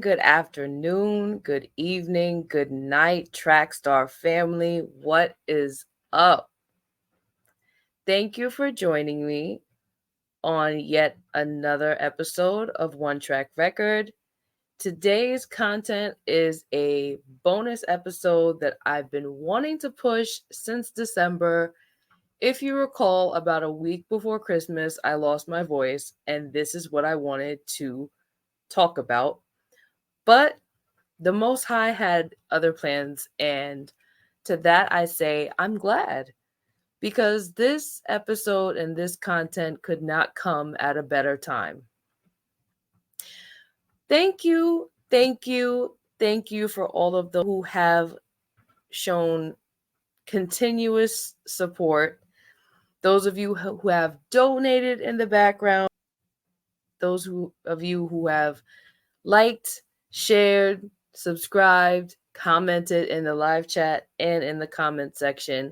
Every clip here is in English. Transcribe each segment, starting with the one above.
good afternoon, good evening, good night, Trackstar family. What is up? Thank you for joining me on yet another episode of One Track Record. Today's content is a bonus episode that I've been wanting to push since December. If you recall, about a week before Christmas, I lost my voice, and this is what I wanted to talk about. But the Most High had other plans, and to that I say, I'm glad because this episode and this content could not come at a better time. Thank you, thank you, thank you for all of those who have shown continuous support. Those of you who have donated in the background, of you who have liked, shared, subscribed, commented in the live chat and in the comment section.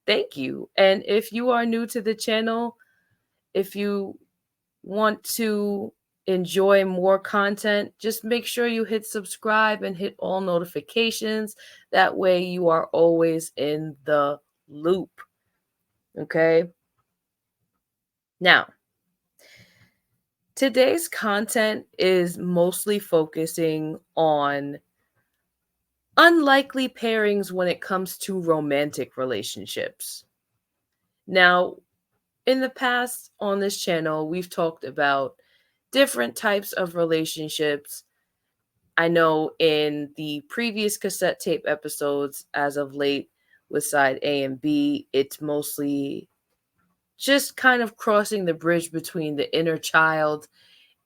Thank you. And if you are new to the channel, if you want to enjoy more content, just make sure you hit subscribe and hit all notifications. That way you are always in the loop. Okay? Now, today's content is mostly focusing on unlikely pairings when it comes to romantic relationships. Now, in the past on this channel, we've talked about different types of relationships. I know in the previous cassette tape episodes, as of late, with side A and B, it's mostly just kind of crossing the bridge between the inner child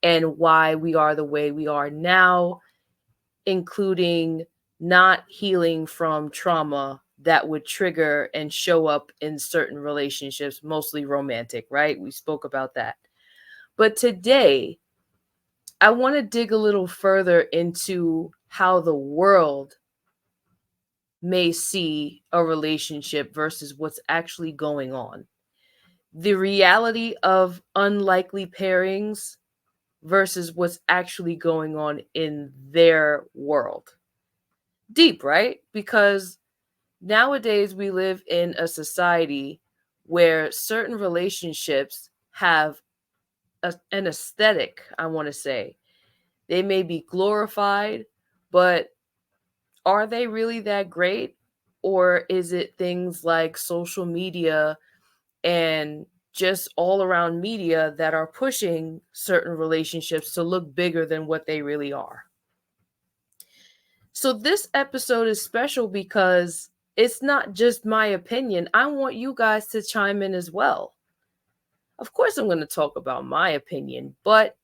and why we are the way we are now, including not healing from trauma that would trigger and show up in certain relationships, mostly romantic, right? We spoke about that. But today, I want to dig a little further into how the world may see a relationship versus what's actually going on. The reality of unlikely pairings versus what's actually going on in their world. Deep, right? Because nowadays we live in a society where certain relationships have an aesthetic, I want to say. They may be glorified, but are they really that great? Or is it things like social media and just all around media that are pushing certain relationships to look bigger than what they really are? So this episode is special because it's not just my opinion. I want you guys to chime in as well. Of course, I'm going to talk about my opinion, but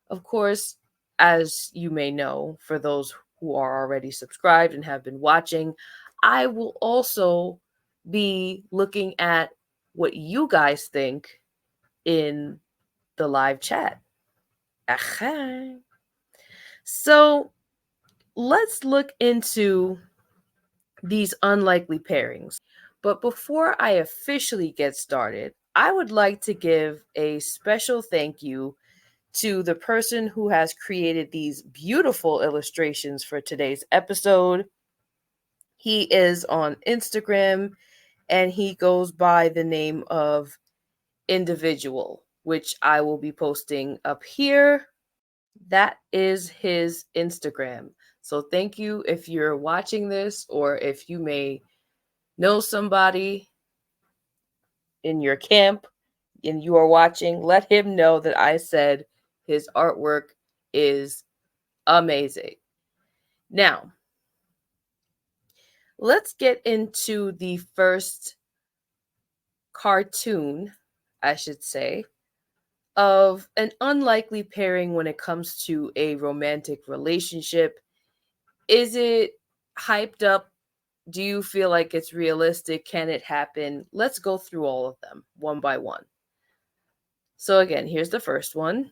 of course, as you may know, for those who are already subscribed and have been watching, I will also be looking at what you guys think in the live chat. Aha. So let's look into these unlikely pairings. But before I officially get started, I would like to give a special thank you to the person who has created these beautiful illustrations for today's episode. He is on Instagram and he goes by the name of Individual, which I will be posting up here. That is his Instagram. So thank you if you're watching this, or if you may know somebody in your camp and you are watching, let him know that I said his artwork is amazing. Now, let's get into the first cartoon, I should say, of an unlikely pairing when it comes to a romantic relationship. Is it hyped up? Do you feel like it's realistic? Can it happen? Let's go through all of them one by one. So again, here's the first one.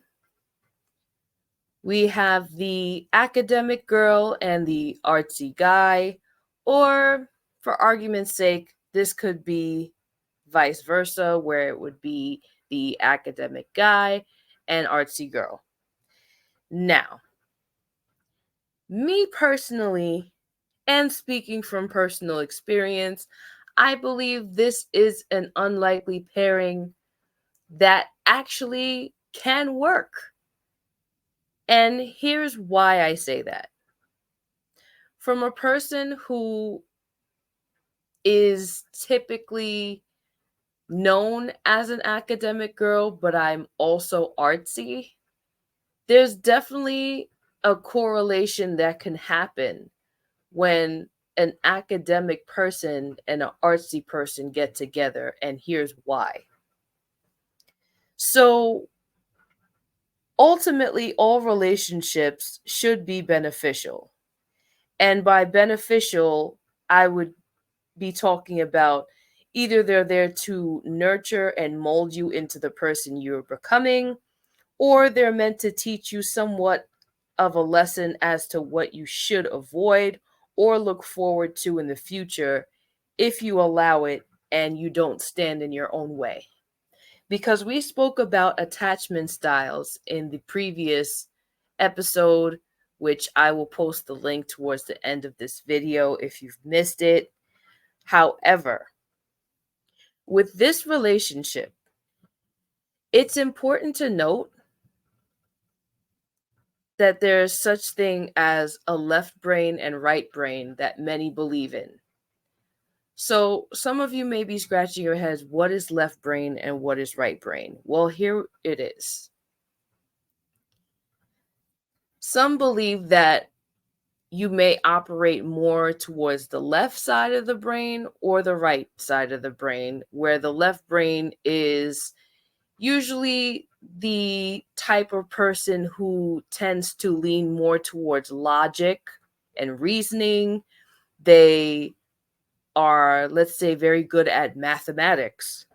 We have the academic girl and the artsy guy, or for argument's sake, this could be vice versa, where it would be the academic guy and artsy girl. Now, Me personally, and speaking from personal experience, I believe this is an unlikely pairing that actually can work. And here's why I say that. From a person who is typically known as an academic girl, but I'm also artsy, there's definitely a correlation that can happen when an academic person and an artsy person get together, and here's why. So, ultimately, all relationships should be beneficial. And by beneficial, I would be talking about either they're there to nurture and mold you into the person you're becoming, or they're meant to teach you somewhat of a lesson as to what you should avoid or look forward to in the future if you allow it and you don't stand in your own way. Because we spoke about attachment styles in the previous episode, which I will post the link towards the end of this video if you've missed it. However, with this relationship, it's important to note that there's such thing as a left brain and right brain that many believe in. So some of you may be scratching your heads, what is left brain and what is right brain? Well, here it is. Some believe that you may operate more towards the left side of the brain or the right side of the brain, where the left brain is usually the type of person who tends to lean more towards logic and reasoning. They are, let's say, very good at mathematics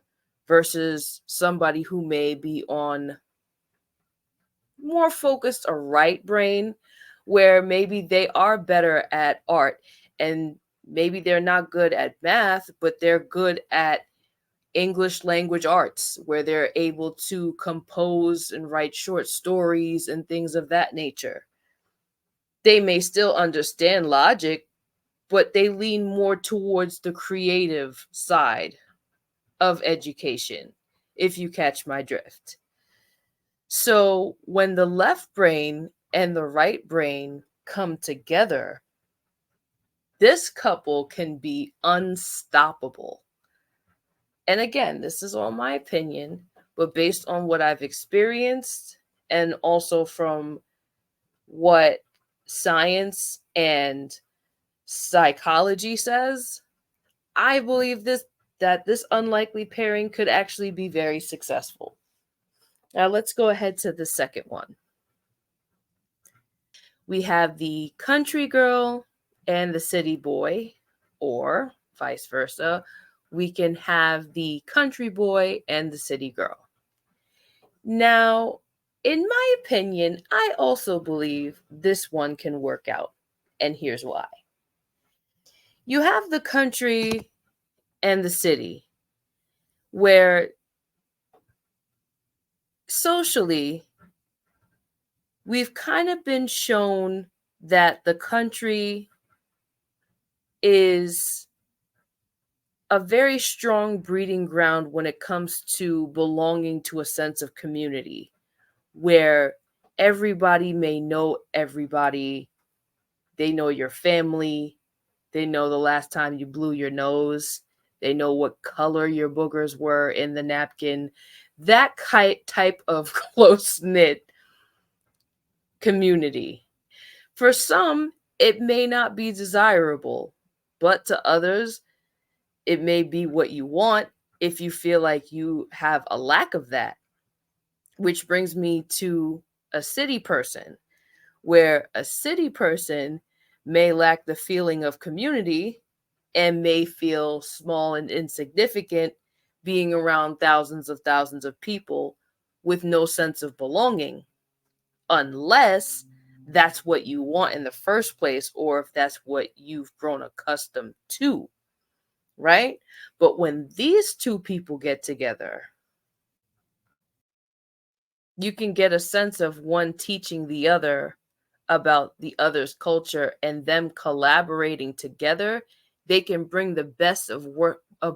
versus somebody who may be on more focused a right brain where maybe they are better at art and maybe they're not good at math, but they're good at English language arts, where they're able to compose and write short stories and things of that nature. They may still understand logic, but they lean more towards the creative side of education, if you catch my drift. So when the left brain and the right brain come together, this couple can be unstoppable. And again, this is all my opinion, but based on what I've experienced and also from what science and psychology says, I believe this unlikely pairing could actually be very successful. Now let's go ahead to the second one. We have the country girl and the city boy, or vice versa. We can have the country boy and the city girl. Now, in my opinion, I also believe this one can work out. And here's why. You have the country and the city, where socially, we've kind of been shown that the country is a very strong breeding ground when it comes to belonging to a sense of community, where everybody may know everybody. They know your family. They know the last time you blew your nose. They know what color your boogers were in the napkin. That type of close knit community. For some, it may not be desirable, but to others, it may be what you want if you feel like you have a lack of that. Which brings me to a city person, where a city person may lack the feeling of community and may feel small and insignificant being around thousands of people with no sense of belonging, unless that's what you want in the first place or if that's what you've grown accustomed to, right? But when these two people get together, you can get a sense of one teaching the other about the other's culture and them collaborating together, they can bring the best of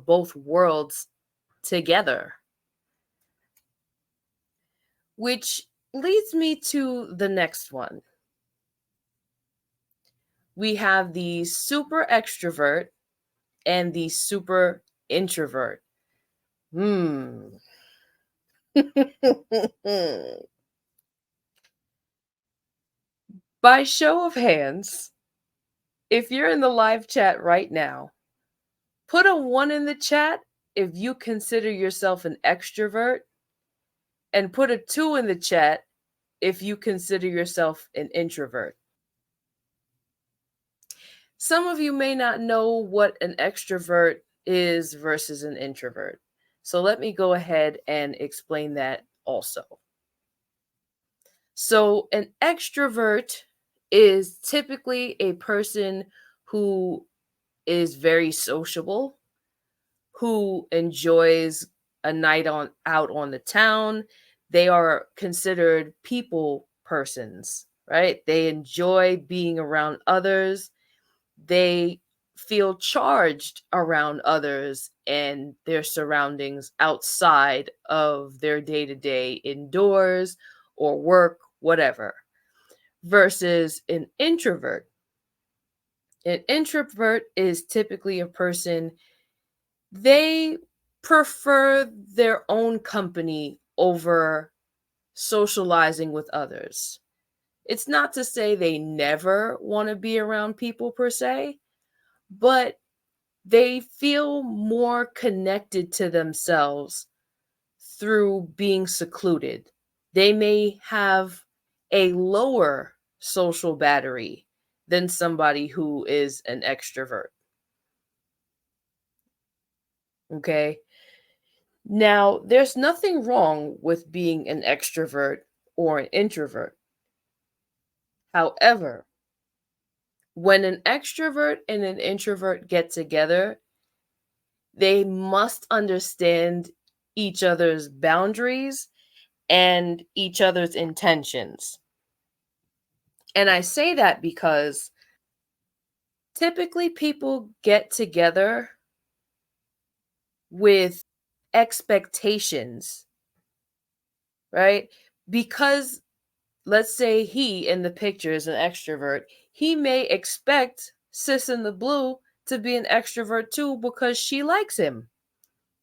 both worlds together. Which leads me to the next one. We have the super extrovert and the super introvert. Hmm. By show of hands, if you're in the live chat right now, put a 1 in the chat if you consider yourself an extrovert, and put a 2 in the chat if you consider yourself an introvert. Some of you may not know what an extrovert is versus an introvert. So let me go ahead and explain that also. So, an extrovert is typically a person who is very sociable, who enjoys a night on out on the town. They are considered people persons, right? They enjoy being around others. They feel charged around others and their surroundings outside of their day-to-day indoors or work, whatever. Versus an introvert. An introvert is typically a person, they prefer their own company over socializing with others. It's not to say they never want to be around people per se, but they feel more connected to themselves through being secluded. They may have a lower social battery than somebody who is an extrovert. Okay. Now, there's nothing wrong with being an extrovert or an introvert. However, when an extrovert and an introvert get together, they must understand each other's boundaries and each other's intentions. And I say that because typically people get together with expectations, right? Because let's say he in the picture is an extrovert, he may expect Sis in the blue to be an extrovert too because she likes him.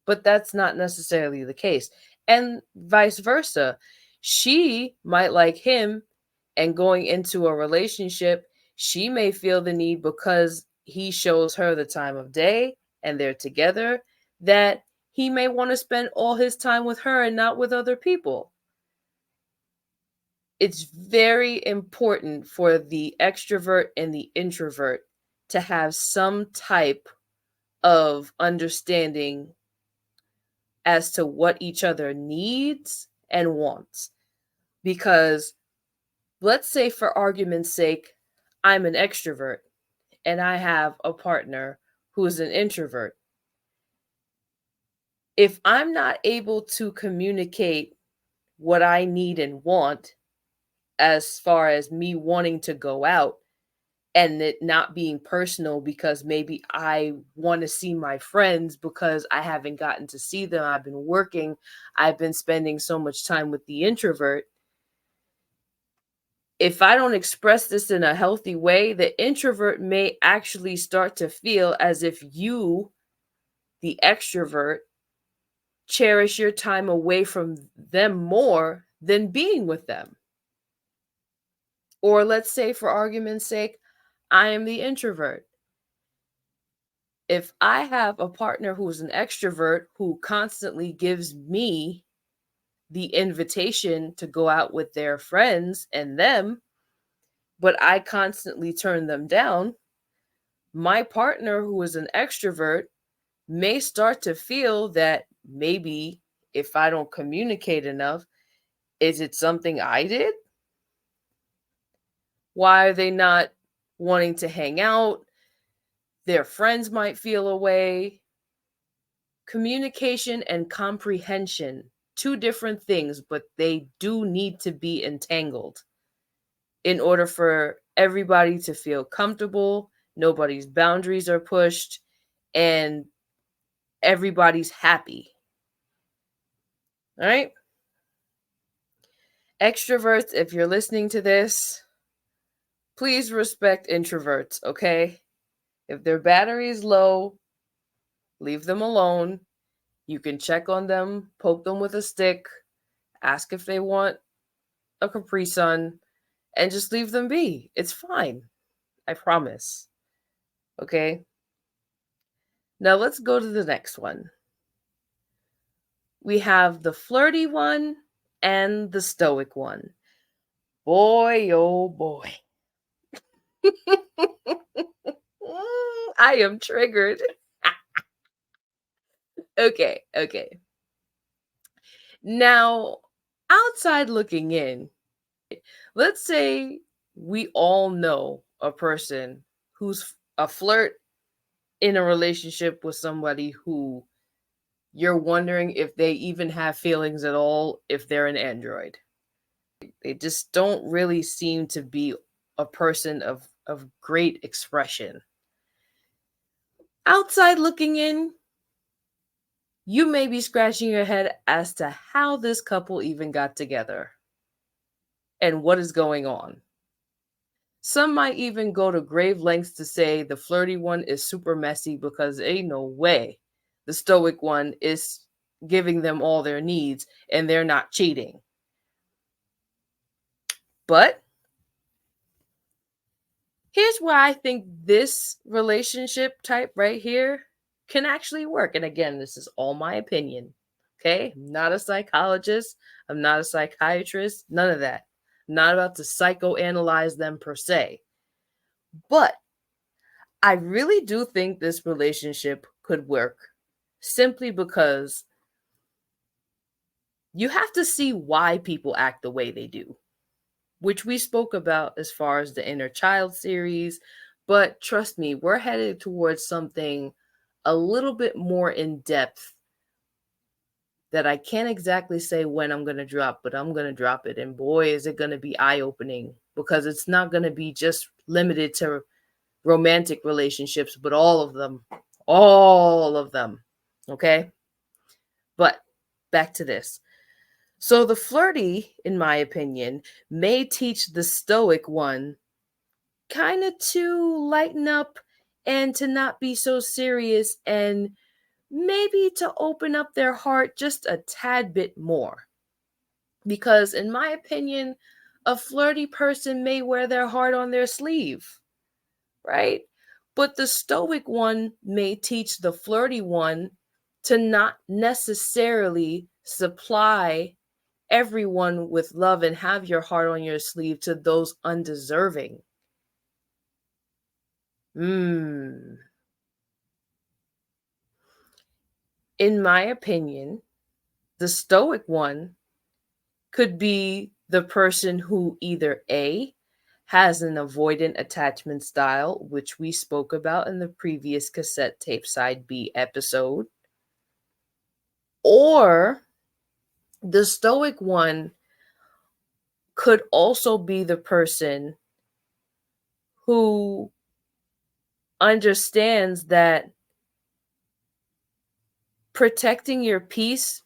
But that's not necessarily the case. And vice versa. She might like him, and going into a relationship, she may feel the need because he shows her the time of day and they're together that he may want to spend all his time with her and not with other people. It's very important for the extrovert and the introvert to have some type of understanding as to what each other needs and wants. Because let's say, for argument's sake, I'm an extrovert and I have a partner who's an introvert. If I'm not able to communicate what I need and want, as far as me wanting to go out, and it not being personal because maybe I want to see my friends because I haven't gotten to see them. I've been working. I've been spending so much time with the introvert. If I don't express this in a healthy way, the introvert may actually start to feel as if you, the extrovert, cherish your time away from them more than being with them. Or let's say, for argument's sake, I am the introvert. If I have a partner who's an extrovert who constantly gives me the invitation to go out with their friends and them, but I constantly turn them down, my partner who is an extrovert may start to feel that maybe if I don't communicate enough, is it something I did? Why are they not wanting to hang out? Their friends might feel away. Communication and comprehension, two different things, but they do need to be entangled. in order for everybody to feel comfortable, nobody's boundaries are pushed, and everybody's happy. All right? Extroverts, if you're listening to this, please respect introverts, okay? If their battery is low, leave them alone. You can check on them, poke them with a stick, ask if they want a Capri Sun, and just leave them be. It's fine. I promise. Okay? Now let's go to the next one. We have the flirty one and the stoic one. Boy, oh boy. I am triggered. Okay. Now, outside looking in, let's say we all know a person who's a flirt in a relationship with somebody who you're wondering if they even have feelings at all if they're an android. They just don't really seem to be a person of great expression. Outside looking in, you may be scratching your head as to how this couple even got together and what is going on. Some might even go to grave lengths to say the flirty one is super messy because ain't no way the stoic one is giving them all their needs and they're not cheating. But here's where I think this relationship type right here can actually work. And again, this is all my opinion. Okay? I'm not a psychologist. I'm not a psychiatrist. None of that. I'm not about to psychoanalyze them per se. But I really do think this relationship could work simply because you have to see why people act the way they do, which we spoke about as far as the inner child series. But trust me, we're headed towards something a little bit more in depth that I can't exactly say when I'm going to drop, but I'm going to drop it. And boy, is it going to be eye opening, because it's not going to be just limited to romantic relationships, but all of them. All of them. Okay? But back to this. So the flirty, in my opinion, may teach the stoic one kind of to lighten up and to not be so serious, and maybe to open up their heart just a tad bit more. Because, in my opinion, a flirty person may wear their heart on their sleeve, right? But the stoic one may teach the flirty one to not necessarily supply everyone with love and have your heart on your sleeve to those undeserving. In my opinion, the stoic one could be the person who either A, has an avoidant attachment style, which we spoke about in the previous cassette tape side B episode, or the stoic one could also be the person who understands that protecting your peace,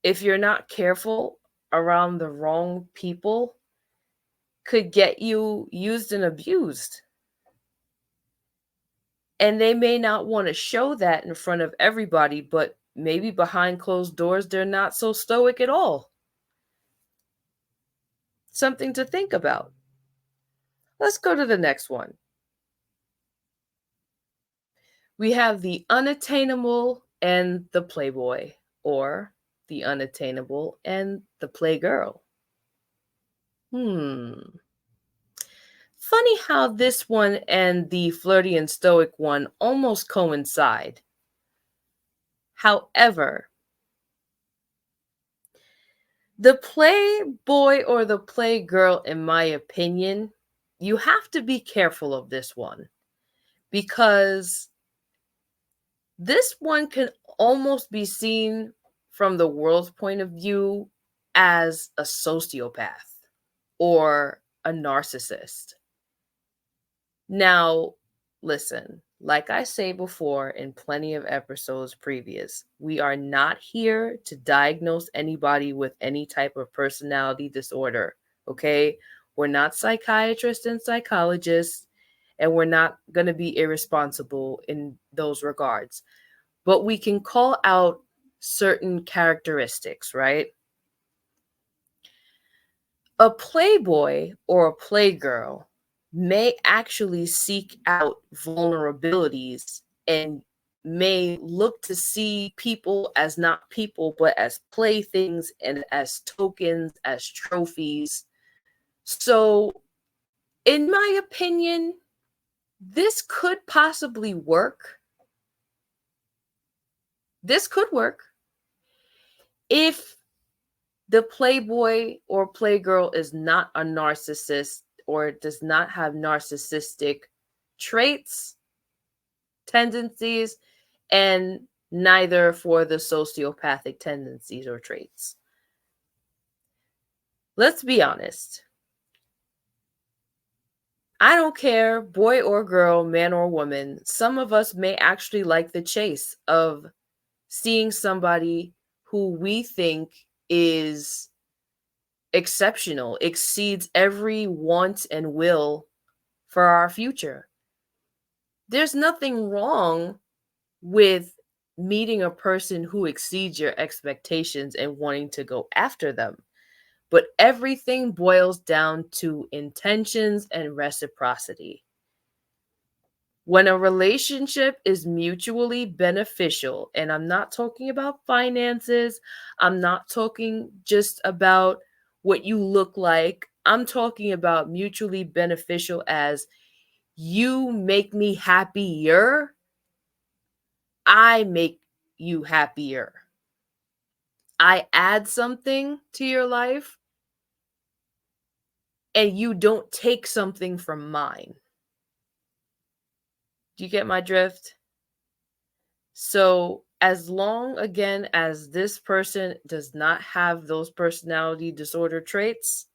if you're not careful around the wrong people, could get you used and abused. And they may not want to show that in front of everybody, but maybe behind closed doors, they're not so stoic at all. Something to think about. Let's go to the next one. We have the unattainable and the Playboy, or the unattainable and the Playgirl. Funny how this one and the flirty and stoic one almost coincide. However, the Playboy or the Playgirl, in my opinion, you have to be careful of this one, because this one can almost be seen from the world's point of view as a sociopath. or a narcissist. Now, listen, like I say before in plenty of episodes previous, we are not here to diagnose anybody with any type of personality disorder, okay? We're not psychiatrists and psychologists, and we're not going to be irresponsible in those regards. But we can call out certain characteristics, right? A playboy or a playgirl may actually seek out vulnerabilities and may look to see people as not people, but as playthings and as tokens, as trophies. So, in my opinion, this could possibly work. This could work if the playboy or playgirl is not a narcissist or does not have narcissistic traits, tendencies, and neither for the sociopathic tendencies or traits. Let's be honest. I don't care, boy or girl, man or woman, some of us may actually like the chase of seeing somebody who we think is exceptional, exceeds every want and will for our future. There's nothing wrong with meeting a person who exceeds your expectations and wanting to go after them. But everything boils down to intentions and reciprocity. When a relationship is mutually beneficial, and I'm not talking about finances, I'm not talking just about what you look like, I'm talking about mutually beneficial as you make me happier, I make you happier. I add something to your life, and you don't take something from mine. Do you get my drift? So, as long again as this person does not have those personality disorder traits,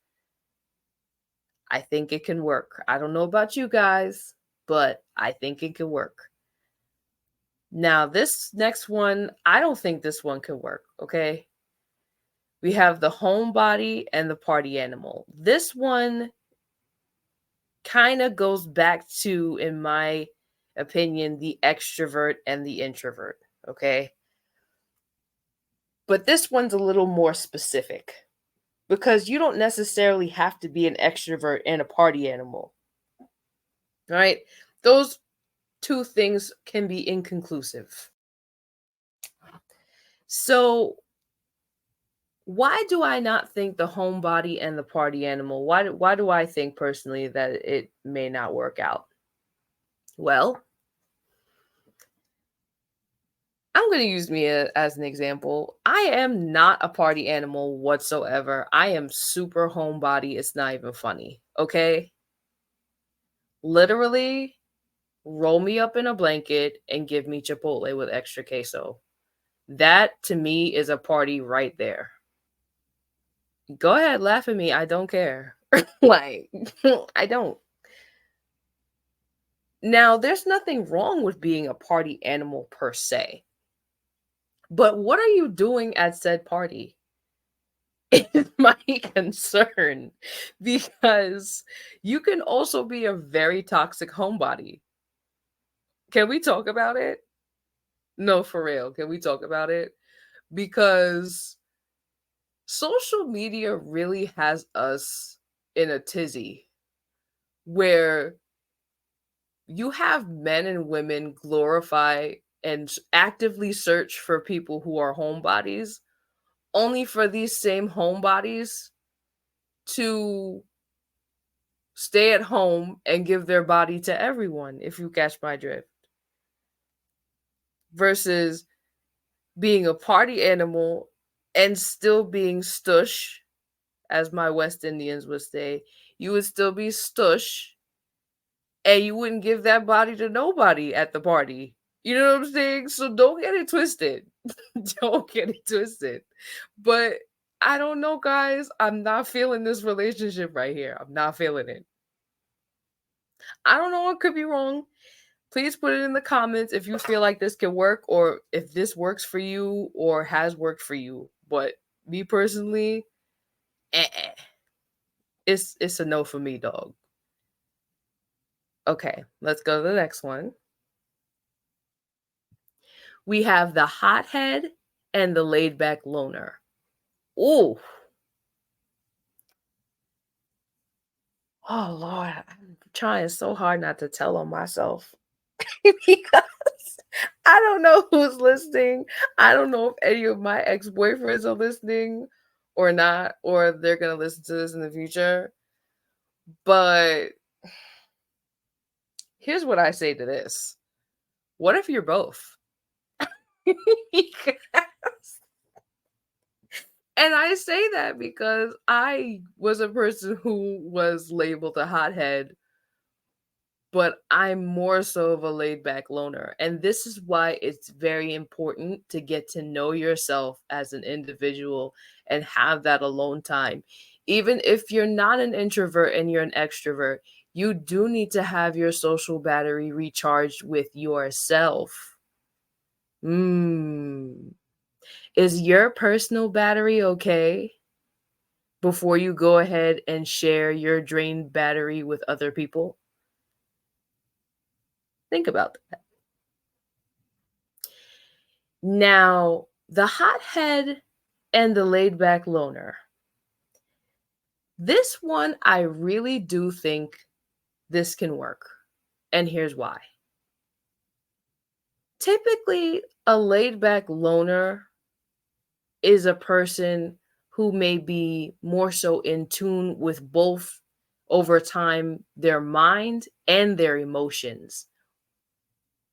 I think it can work. I don't know about you guys, but I think it can work. Now, this next one, I don't think this one can work, okay? We have the homebody and the party animal. This one kind of goes back to, in my opinion, the extrovert and the introvert, okay? But this one's a little more specific because you don't necessarily have to be an extrovert and a party animal, right? Those two things can be inconclusive. So, why do I not think the homebody and the party animal? Why do I think personally that it may not work out? Well, I'm going to use me as an example. I am not a party animal whatsoever. I am super homebody. It's not even funny. Okay? Literally, roll me up in a blanket and give me Chipotle with extra queso. That to me is a party right there. Go ahead, laugh at me. I don't care. Like, I don't. Now, there's nothing wrong with being a party animal per se. But what are you doing at said party? Is my concern, because you can also be a very toxic homebody. Can we talk about it? No, for real. Can we talk about it? Because social media really has us in a tizzy where you have men and women glorify and actively search for people who are homebodies, only for these same homebodies to stay at home and give their body to everyone, if you catch my drift. Versus being a party animal and still being stush, as my West Indians would say. You would still be stush and you wouldn't give that body to nobody at the party. You know what I'm saying? So don't get it twisted. Don't get it twisted. But I don't know, guys. I'm not feeling this relationship right here. I'm not feeling it. I don't know. It could be wrong. Please put it in the comments if you feel like this can work or if this works for you or has worked for you. But me personally, eh. It's a no for me, dog. Okay, let's go to the next one. We have the hothead and the laid back loner. Ooh. Oh Lord, I'm trying so hard not to tell on myself because I don't know who's listening. I don't know if any of my ex-boyfriends are listening or not, or they're gonna listen to this in the future. But here's what I say to this. What if you're both? And I say that because I was a person who was labeled a hothead, but I'm more so of a laid back loner. And this is why it's very important to get to know yourself as an individual and have that alone time. Even if you're not an introvert and you're an extrovert, you do need to have your social battery recharged with yourself. Mm. Is your personal battery okay before you go ahead and share your drained battery with other people? Think about that. Now, the hothead and the laid back loner. This one, I really do think this can work. And here's why. Typically, a laid back loner is a person who may be more so in tune with both over time their mind and their emotions.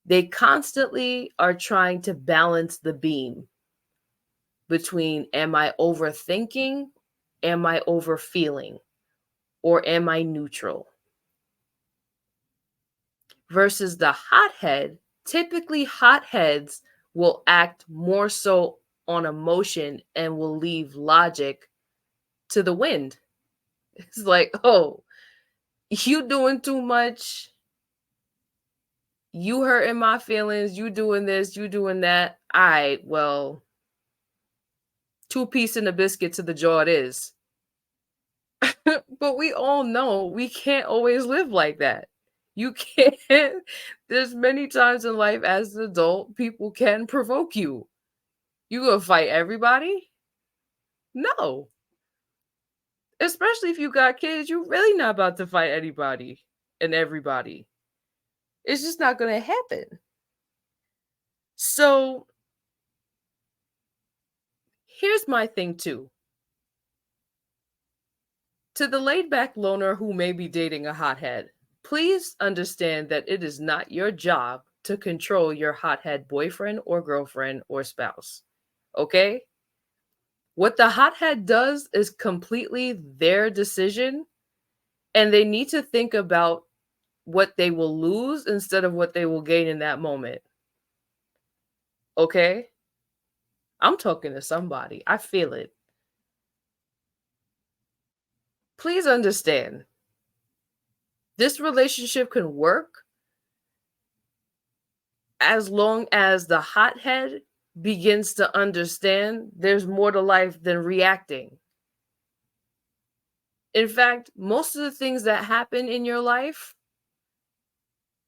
They constantly are trying to balance the beam between am I overthinking, am I overfeeling, or am I neutral? Versus the hothead, typically hotheads will act more so on emotion and will leave logic to the wind. It's like, oh, you doing too much. You hurting my feelings. You doing this, you doing that. All right, well, two piece in a biscuit to the jaw it is. But we all know we can't always live like that. You can't. There's many times in life as an adult, people can provoke you. You gonna fight everybody? No. Especially if you got kids, you really not about to fight anybody and everybody. It's just not gonna happen. So here's my thing too. To the laid back loner who may be dating a hothead, please understand that it is not your job to control your hothead boyfriend or girlfriend or spouse. Okay? What the hothead does is completely their decision, and they need to think about what they will lose instead of what they will gain in that moment. Okay? I'm talking to somebody. I feel it. Please understand this relationship can work as long as the hothead begins to understand there's more to life than reacting. In fact, most of the things that happen in your life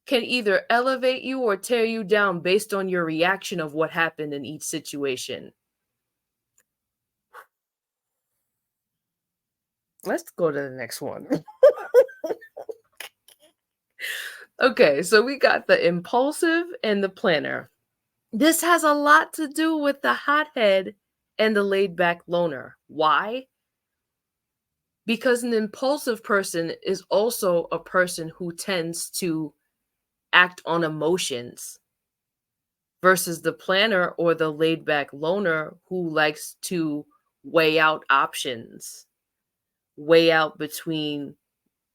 can either elevate you or tear you down based on your reaction of what happened in each situation. Let's go to the next one. Okay, so we got the impulsive and the planner. This has a lot to do with the hothead and the laid back loner. Why? Because an impulsive person is also a person who tends to act on emotions versus the planner or the laid back loner who likes to weigh out options, weigh out between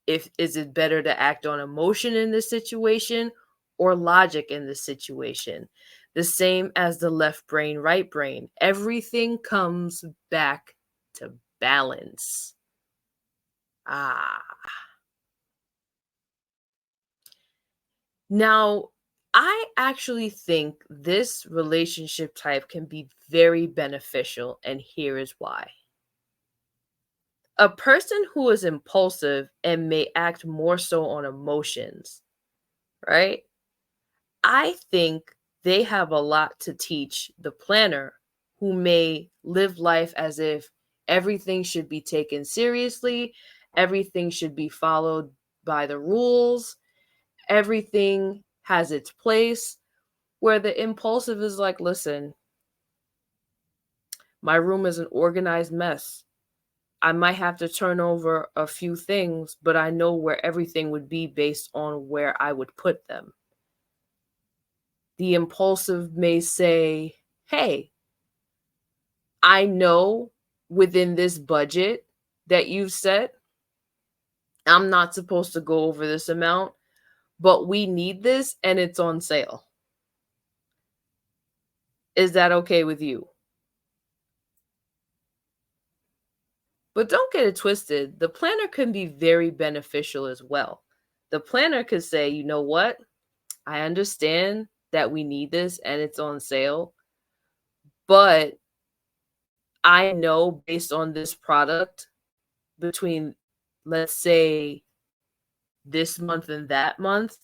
if is it better to act on emotion in this situation or logic in this situation. The same as the left brain, right brain. Everything comes back to balance. Ah. Now, I actually think this relationship type can be very beneficial, and here is why. A person who is impulsive and may act more so on emotions, right? I think they have a lot to teach the planner who may live life as if everything should be taken seriously, everything should be followed by the rules, everything has its place, where the impulsive is like, listen, my room is an organized mess. I might have to turn over a few things, but I know where everything would be based on where I would put them. The impulsive may say, hey, I know within this budget that you've set, I'm not supposed to go over this amount, but we need this and it's on sale. Is that okay with you? But don't get it twisted. The planner can be very beneficial as well. The planner could say, you know what? I understand that we need this and it's on sale, but I know based on this product between, let's say, this month and that month,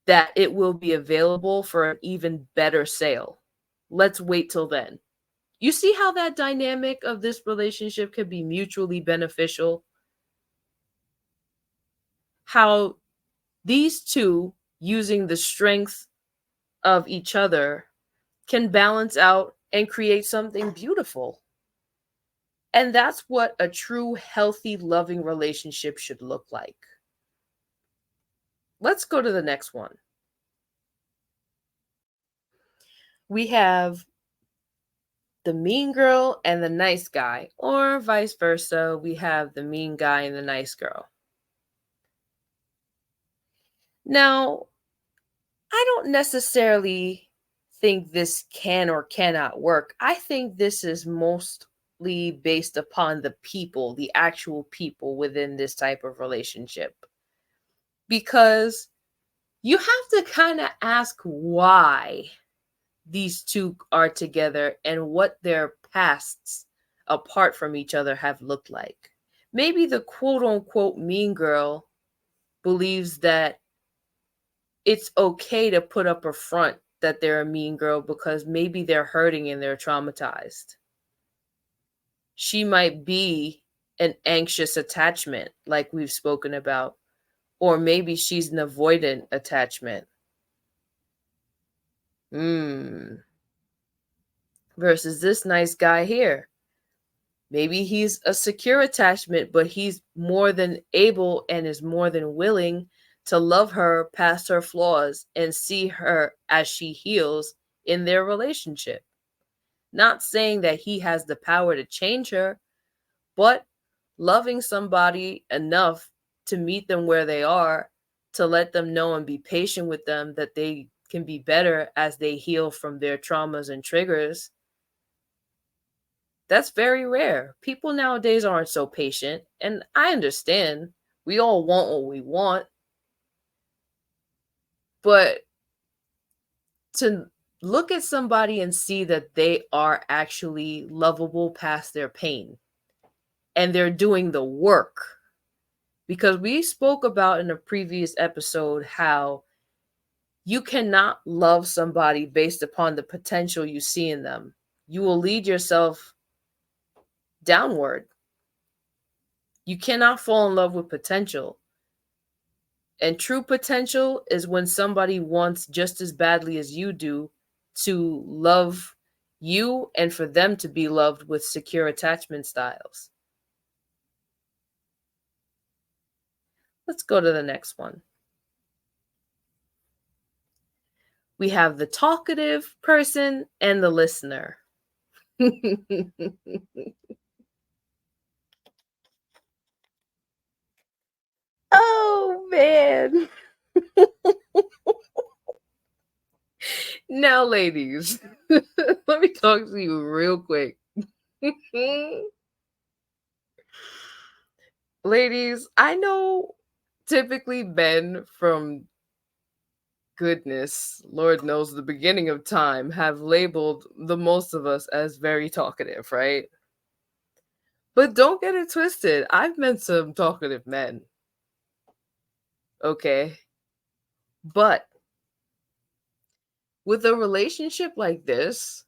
that it will be available for an even better sale. Let's wait till then. You see how that dynamic of this relationship could be mutually beneficial? How these two, using the strength of each other, can balance out and create something beautiful. And that's what a true, healthy, loving relationship should look like. Let's go to the next one. We have the mean girl and the nice guy, or vice versa. We have the mean guy and the nice girl. Now, I don't necessarily think this can or cannot work. I think this is mostly based upon the people, the actual people within this type of relationship. Because you have to kind of ask why these two are together and what their pasts apart from each other have looked like. Maybe the quote unquote mean girl believes that it's okay to put up a front that they're a mean girl because maybe they're hurting and they're traumatized. She might be an anxious attachment, like we've spoken about, or maybe she's an avoidant attachment. Versus this nice guy here. Maybe he's a secure attachment, but he's more than able and is more than willing to love her past her flaws and see her as she heals in their relationship. Not saying that he has the power to change her, but loving somebody enough to meet them where they are, to let them know and be patient with them that they can be better as they heal from their traumas and triggers. That's very rare. People nowadays aren't so patient, and I understand. We all want what we want, but to look at somebody and see that they are actually lovable past their pain and they're doing the work. Because we spoke about in a previous episode how you cannot love somebody based upon the potential you see in them. You will lead yourself downward. You cannot fall in love with potential. And true potential is when somebody wants just as badly as you do to love you and for them to be loved with secure attachment styles. Let's go to the next one. We have the talkative person and the listener. Oh, man. Now, ladies, let me talk to you real quick. Ladies, I know typically men from goodness, Lord knows the beginning of time, have labeled the most of us as very talkative, right? But don't get it twisted. I've met some talkative men, okay? But with a relationship like this,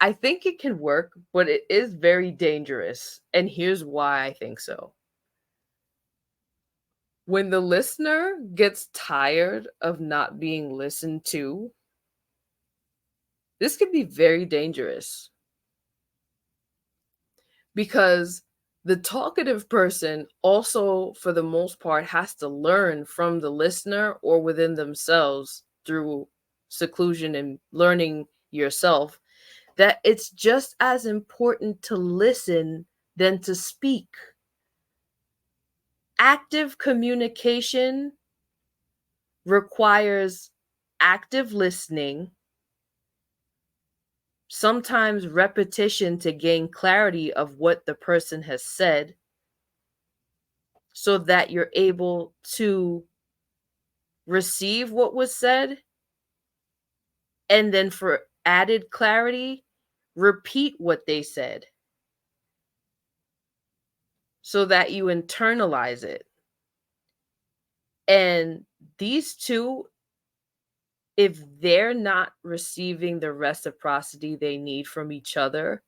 I think it can work, but it is very dangerous. And here's why I think so. When the listener gets tired of not being listened to, this can be very dangerous because the talkative person also, for the most part, has to learn from the listener or within themselves through seclusion and learning yourself that it's just as important to listen than to speak. Active communication requires active listening, sometimes repetition to gain clarity of what the person has said, so that you're able to receive what was said. And then for added clarity, repeat what they said so that you internalize it. And these two, if they're not receiving the reciprocity they need from each other,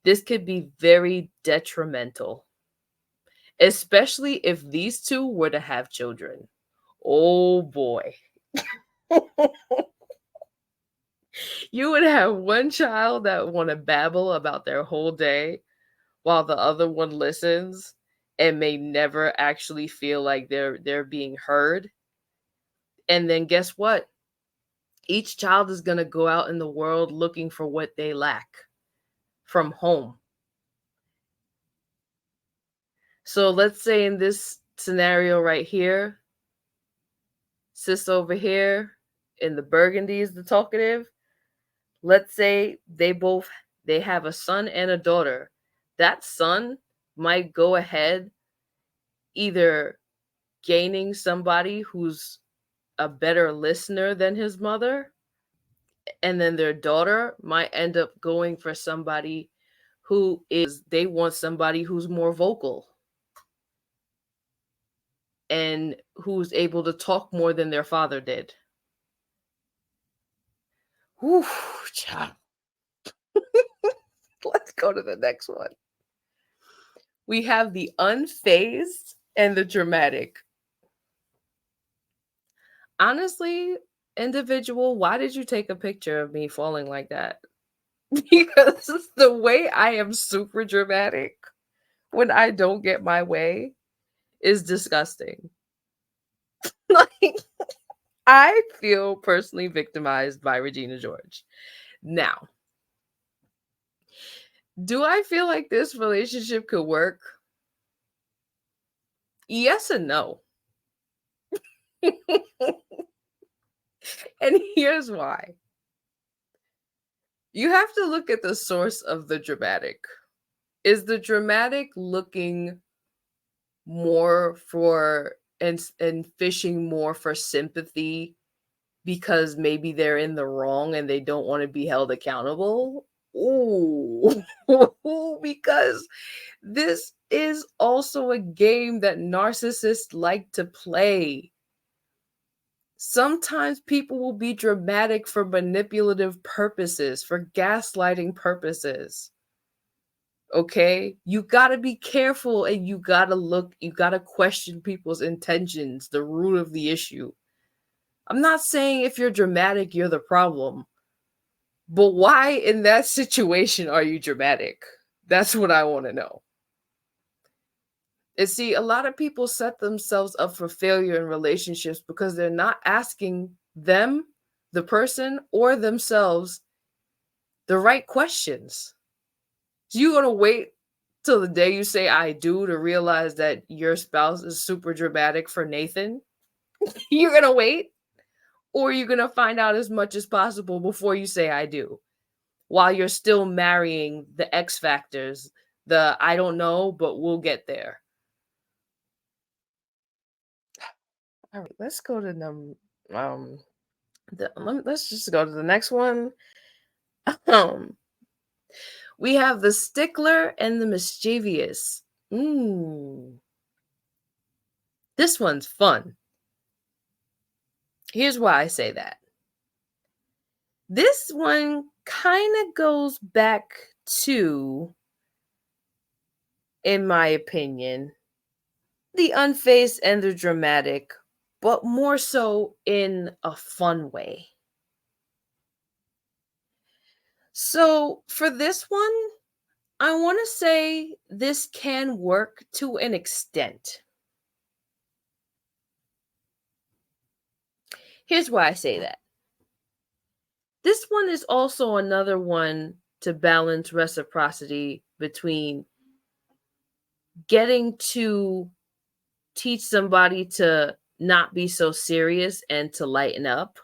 this could be very detrimental, especially if these two were to have children. Oh boy. You would have one child that want to babble about their whole day while the other one listens and may never actually feel like they're being heard. And then guess what? Each child is going to go out in the world looking for what they lack from home. So let's say in this scenario right here, sis over here in the burgundy is the talkative. Let's say they have a son and a daughter. That son might go ahead either gaining somebody who's a better listener than his mother, and then their daughter might end up going for somebody they want somebody who's more vocal and who's able to talk more than their father did. Whew, child. Let's go to the next one. We have the unfazed and the dramatic. Honestly, individual, why did you take a picture of me falling like that? Because the way I am super dramatic when I don't get my way is disgusting. Like, I feel personally victimized by Regina George. Now, do I feel like this relationship could work? Yes and no. And here's why. You have to look at the source of the dramatic. Is the dramatic looking more for and fishing more for sympathy because maybe they're in the wrong and they don't want to be held accountable? Ooh, because this is also a game that narcissists like to play. Sometimes people will be dramatic for manipulative purposes, for gaslighting purposes. Okay? You got to be careful and you got to question people's intentions, the root of the issue. I'm not saying if you're dramatic, you're the problem. But why in that situation are you dramatic? That's what I want to know. And see, a lot of people set themselves up for failure in relationships because they're not asking them, the person, or themselves the right questions. So you're going to wait till the day you say I do to realize that your spouse is super dramatic for Nathan? You're going to wait? or you're going to find out as much as possible before you say I do, while you're still marrying the X factors, the I don't know, but we'll get there. All right, let's go to um let's just go to the next one. Um we have the stickler and the mischievous. Mm, this one's fun. Here's why I say that. This one kind of goes back to, in my opinion, the unfazed and the dramatic, but more so in a fun way. So for this one, I want to say this can work to an extent. Here's why I say that. This one is also another one to balance reciprocity between getting to teach somebody to not be so serious and to lighten up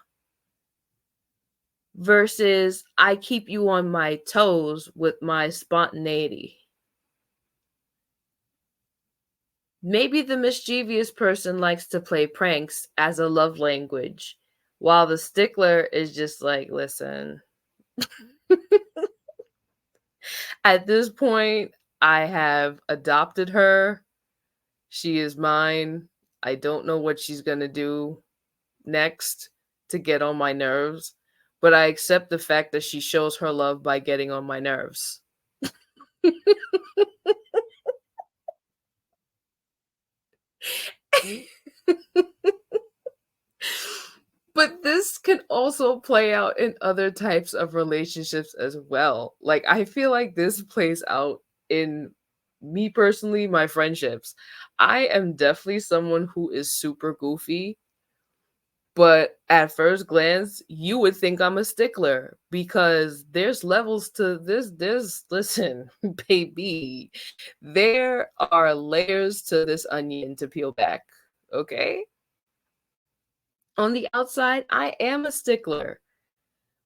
versus I keep you on my toes with my spontaneity. Maybe the mischievous person likes to play pranks as a love language, while the stickler is just like, listen, at this point, I have adopted her. She is mine. I don't know what she's going to do next to get on my nerves, but I accept the fact that she shows her love by getting on my nerves. But this can also play out in other types of relationships as well. Like, I feel like this plays out in me personally, my friendships. I am definitely someone who is super goofy, but at first glance, you would think I'm a stickler because there's levels to this. Listen, baby, there are layers to this onion to peel back. Okay. On the outside, I am a stickler.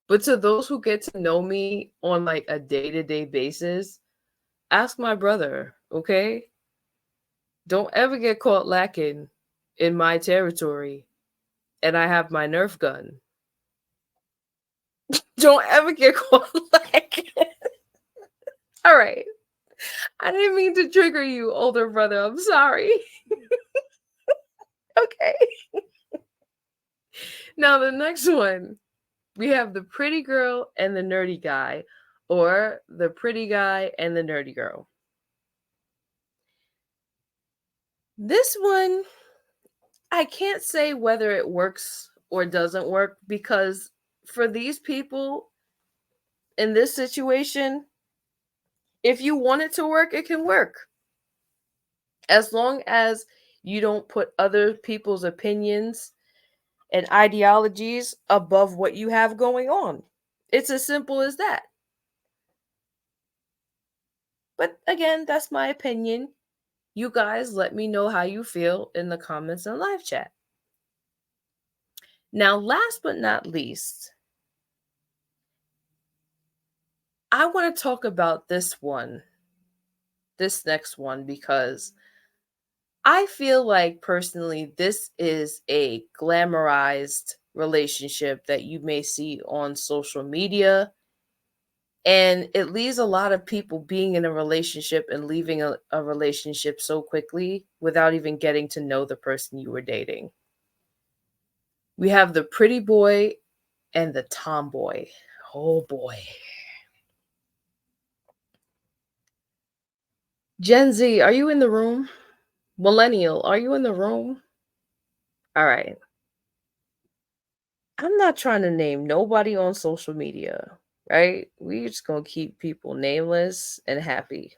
But to those who get to know me on like a day-to-day basis, ask my brother, okay? Don't ever get caught lacking in my territory and I have my Nerf gun. Don't ever get caught lacking. All right. I didn't mean to trigger you, older brother. I'm sorry. Okay. Now the next one, we have the pretty girl and the nerdy guy, or the pretty guy and the nerdy girl. This one, I can't say whether it works or doesn't work because for these people in this situation, if you want it to work, it can work. As long as you don't put other people's opinions and ideologies above what you have going on. It's as simple as that. But again, that's my opinion. You guys let me know how you feel in the comments and live chat. Now, last but not least, I want to talk about this next one, because I feel like personally, this is a glamorized relationship that you may see on social media. And it leaves a lot of people being in a relationship and leaving a relationship so quickly without even getting to know the person you were dating. We have the pretty boy and the tomboy. Oh boy. Gen Z, are you in the room? Millennial, are you in the room? All right. I'm not trying to name nobody on social media, right? We just gonna keep people nameless and happy.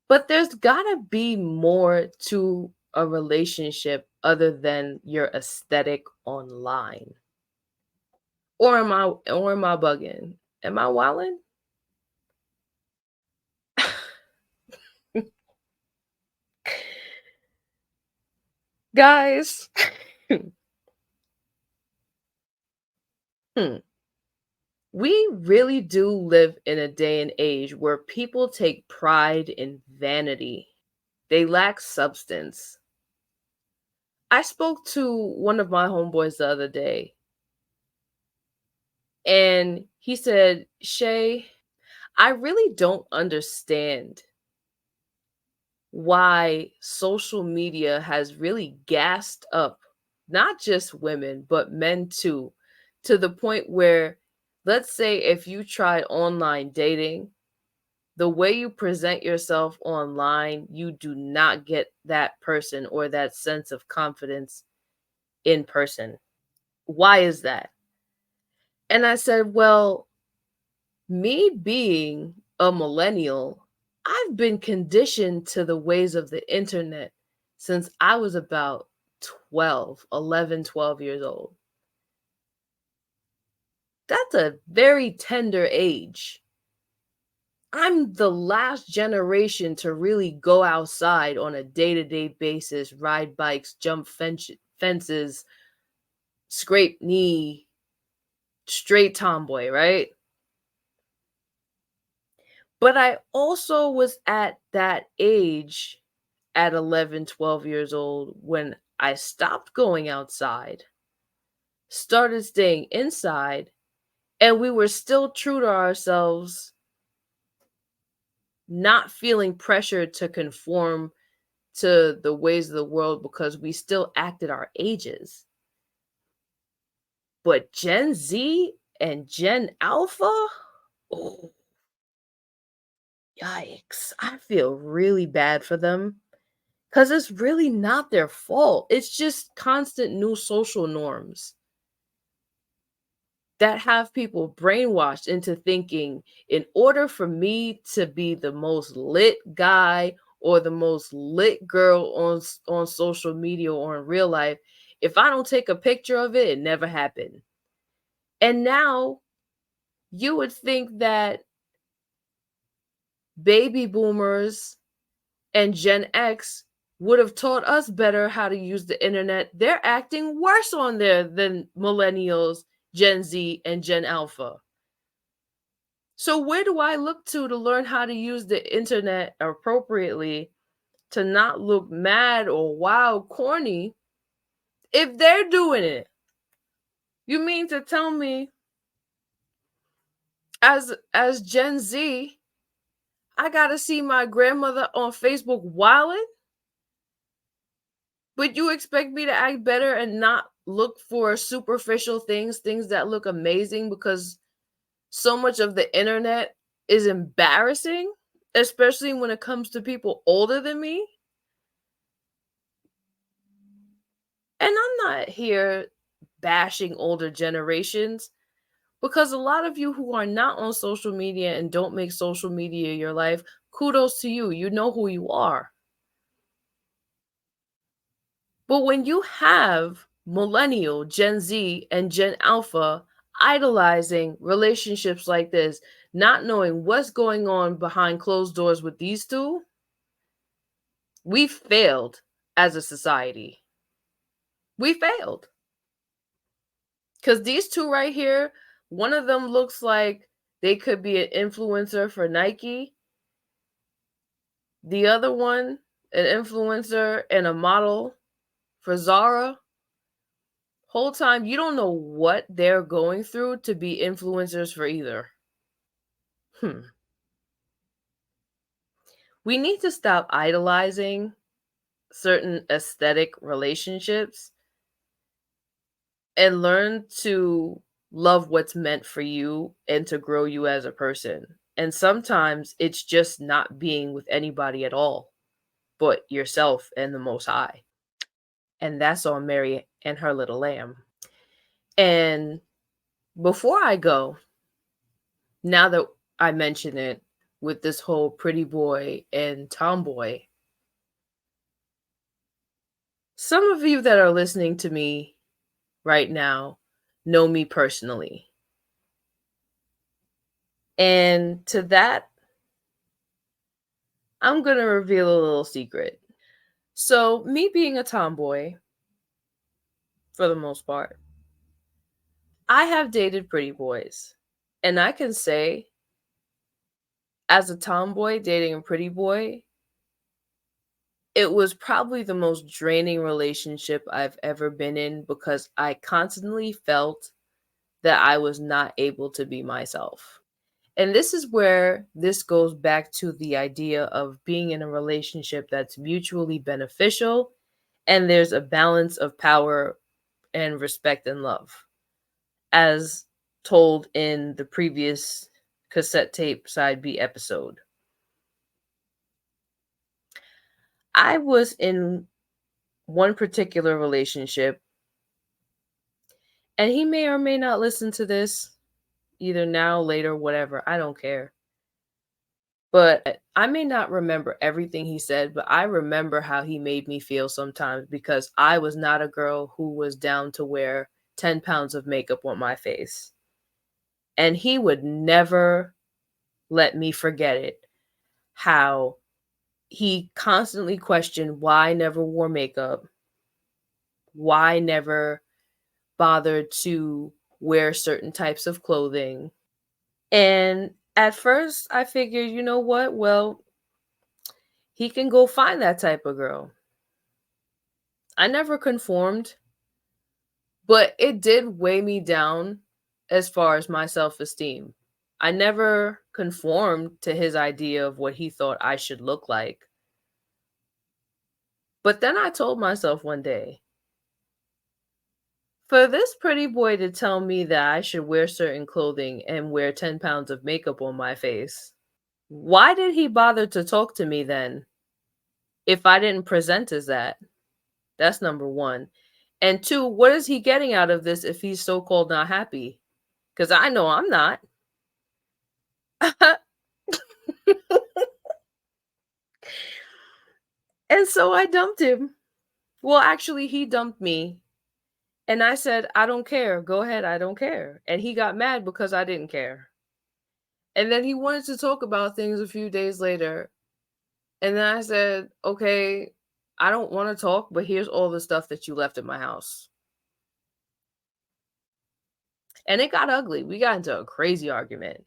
But there's gotta be more to a relationship other than your aesthetic online. Or am I bugging? Am I wilding? Guys, Hmm. We really do live in a day and age where people take pride in vanity. They lack substance. I spoke to one of my homeboys the other day, and he said, Shay, I really don't understand why social media has really gassed up not just women, but men too, to the point where, let's say, if you try online dating, the way you present yourself online, you do not get that person or that sense of confidence in person. Why is that? And I said, well, me being a millennial, I've been conditioned to the ways of the internet since I was about 12 years old. That's a very tender age. I'm the last generation to really go outside on a day to day basis, ride bikes, jump fences, scrape knee, straight tomboy, right? But I also was at that age at 11, 12 years old when I stopped going outside, started staying inside, and we were still true to ourselves, not feeling pressured to conform to the ways of the world because we still acted our ages. But Gen Z and Gen Alpha, oh, yikes. I feel really bad for them because it's really not their fault. It's just constant new social norms that have people brainwashed into thinking in order for me to be the most lit guy or the most lit girl on social media or in real life, if I don't take a picture of it, it never happened. And now you would think that baby boomers and Gen X would have taught us better how to use the internet. They're acting worse on there than millennials, Gen Z, and Gen Alpha. So where do I look to learn how to use the internet appropriately to not look mad or wild corny if they're doing it? You mean to tell me as Gen Z, I got to see my grandmother on Facebook wilding, but you expect me to act better and not look for superficial things, things that look amazing because so much of the internet is embarrassing, especially when it comes to people older than me? And I'm not here bashing older generations because a lot of you who are not on social media and don't make social media your life, kudos to you. You know who you are. But when you have millennial, Gen Z, and Gen Alpha idolizing relationships like this, not knowing what's going on behind closed doors with these two, we failed as a society. We failed. Because these two right here, one of them looks like they could be an influencer for Nike. The other one, an influencer and a model for Zara. Whole time, you don't know what they're going through to be influencers for either. Hmm. We need to stop idolizing certain aesthetic relationships and learn to love what's meant for you and to grow you as a person. And sometimes it's just not being with anybody at all, but yourself and the Most High. And that's on Mary and her little lamb. And before I go, now that I mention it with this whole pretty boy and tomboy, some of you that are listening to me right now know me personally. And to that, I'm going to reveal a little secret. So, me being a tomboy, for the most part, I have dated pretty boys, and I can say, as a tomboy dating a pretty boy, it was probably the most draining relationship I've ever been in because I constantly felt that I was not able to be myself. And this is where this goes back to the idea of being in a relationship that's mutually beneficial and there's a balance of power and respect and love, as told in the previous cassette tape side B episode. I was in one particular relationship, and he may or may not listen to this either now, later, whatever. I don't care. But I may not remember everything he said, but I remember how he made me feel sometimes because I was not a girl who was down to wear 10 pounds of makeup on my face. And he would never let me forget it. How he constantly questioned why I never wore makeup, why I never bothered to wear certain types of clothing. And at first, I figured, you know what? Well, he can go find that type of girl. I never conformed, but it did weigh me down as far as my self esteem. I never conformed to his idea of what he thought I should look like. But then I told myself one day, for this pretty boy to tell me that I should wear certain clothing and wear 10 pounds of makeup on my face, why did he bother to talk to me then if I didn't present as that? That's number one. And two, what is he getting out of this if he's so called not happy? Because I know I'm not. And so I dumped him. Well, actually, he dumped me. And I said, I don't care. Go ahead. I don't care. And he got mad because I didn't care. And then he wanted to talk about things a few days later. And then I said, okay, I don't want to talk, but here's all the stuff that you left at my house. And it got ugly. We got into a crazy argument.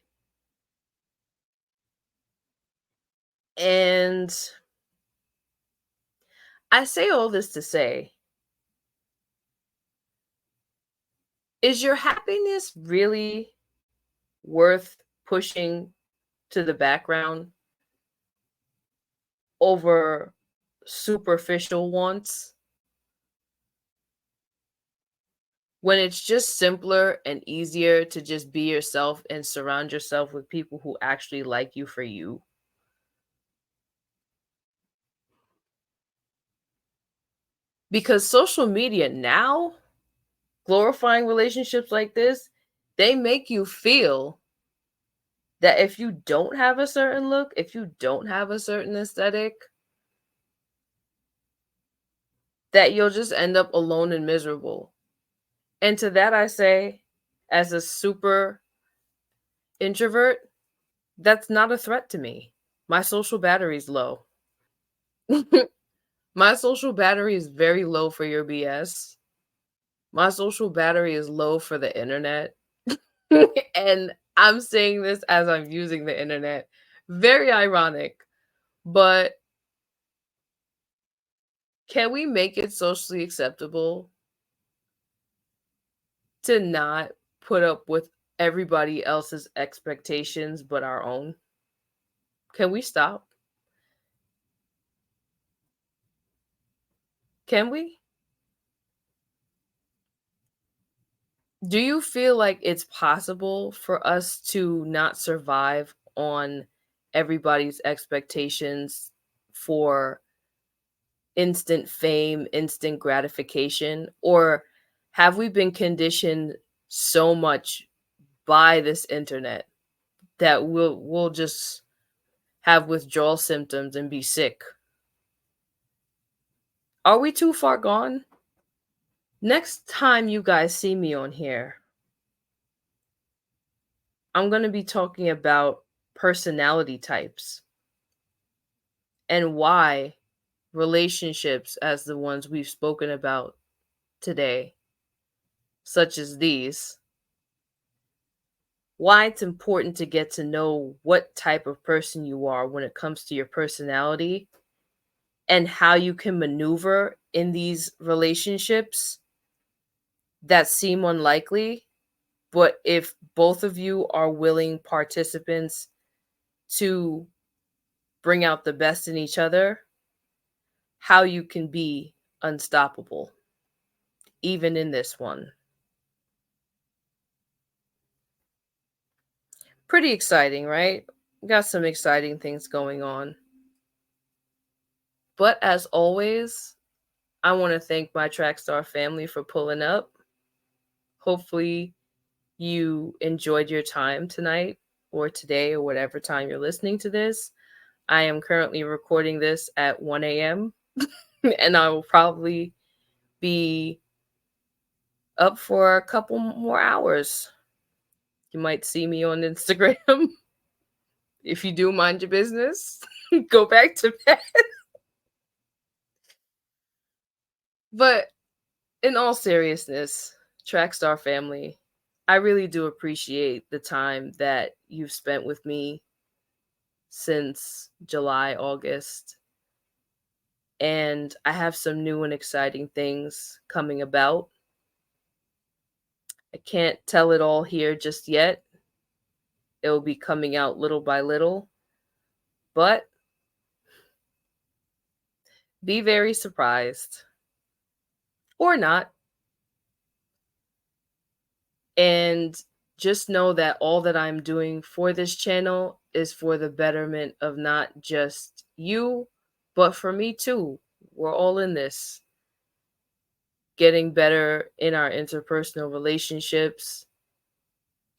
And I say all this to say, is your happiness really worth pushing to the background over superficial wants when it's just simpler and easier to just be yourself and surround yourself with people who actually like you for you? Because social media now, glorifying relationships like this, they make you feel that if you don't have a certain look, if you don't have a certain aesthetic, that you'll just end up alone and miserable. And to that I say, as a super introvert, that's not a threat to me. My social battery's low. My social battery is very low for your BS. My social battery is low for the internet. And I'm saying this as I'm using the internet. Very ironic. But can we make it socially acceptable to not put up with everybody else's expectations but our own? Can we stop? Can we? Do you feel like it's possible for us to not survive on everybody's expectations for instant fame, instant gratification? Or have we been conditioned so much by this internet that we'll just have withdrawal symptoms and be sick? Are we too far gone? Next time you guys see me on here, I'm going to be talking about personality types and why relationships, as the ones we've spoken about today, such as these, why it's important to get to know what type of person you are when it comes to your personality and how you can maneuver in these relationships that seem unlikely. But if both of you are willing participants to bring out the best in each other, how you can be unstoppable, even in this one. Pretty exciting, right? Got some exciting things going on. But as always, I want to thank my Trackstar family for pulling up. Hopefully, you enjoyed your time tonight or today or whatever time you're listening to this. I am currently recording this at 1 a.m. and I will probably be up for a couple more hours. You might see me on Instagram. If you do, mind your business. Go back to bed. But in all seriousness, Trackstar family, I really do appreciate the time that you've spent with me since July, August. And I have some new and exciting things coming about. I can't tell it all here just yet. It will be coming out little by little, but be very surprised or not. And just know that all that I'm doing for this channel is for the betterment of not just you, but for me too. We're all in this, getting better in our interpersonal relationships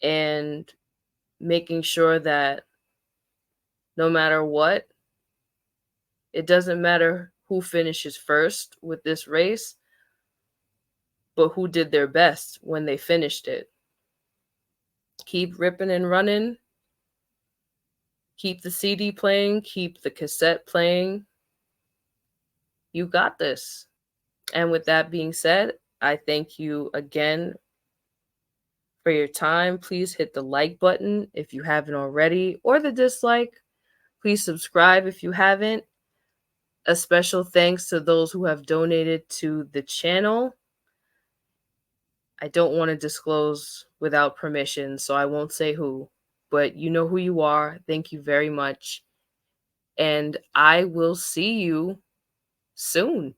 and making sure that no matter what, it doesn't matter who finishes first with this race, but who did their best when they finished it. Keep ripping and running. Keep the CD playing. Keep the cassette playing. You got this. And with that being said, I thank you again for your time. Please hit the like button if you haven't already, or the dislike. Please subscribe if you haven't. A special thanks to those who have donated to the channel. I don't want to disclose without permission, so I won't say who, but you know who you are. Thank you very much. And I will see you soon.